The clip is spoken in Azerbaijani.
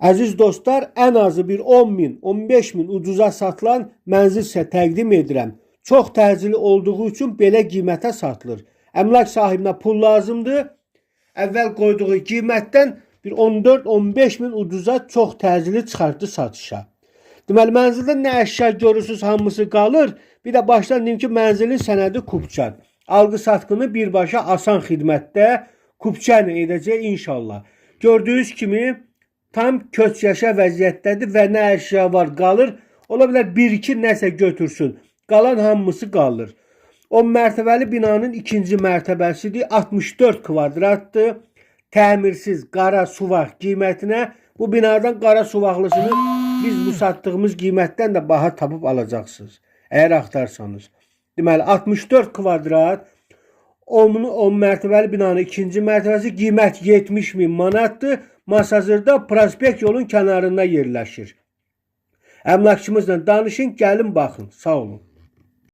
Əziz dostlar, ən azı bir 10 min, 15 min ucuza satılan mənzil sizə təqdim edirəm. Çox təcili olduğu üçün belə qiymətə satılır. Əmlak sahibinə pul lazımdır. Əvvəl qoyduğu qiymətdən bir 14-15 min ucuza çox təcili çıxartdı satışa. Deməli, mənzildə nə əşya görürsünüz, hamısı qalır. Bir də başdan deyim ki, mənzilin sənədi kupça. Algı satqını birbaşa asan xidmətdə kupça ilə edəcək inşallah. Gördüyünüz kimi tam köç yaşa vəziyyətdədir və nə əşya var qalır. Ola bilər 1-2 nəsə götürsün. Qalan hamısı qalır. 10 mərtəbəli binanın ikinci mərtəbəsidir. 64 kvadratdır. Təmirsiz qara suvaq qiymətinə. Bu binadan qara suvaqlısını biz bu satdığımız qiymətdən də baha tapıb alacaqsınız. Əgər axtarsanız. Deməli 64 kvadrat 10 mərtəbəli binanın ikinci mərtəbəsi qiymət 70 min manatdır. Masazırda prospekt yolun kənarında yerləşir. Əmlakçımızla danışın, gəlin baxın. Sağ olun.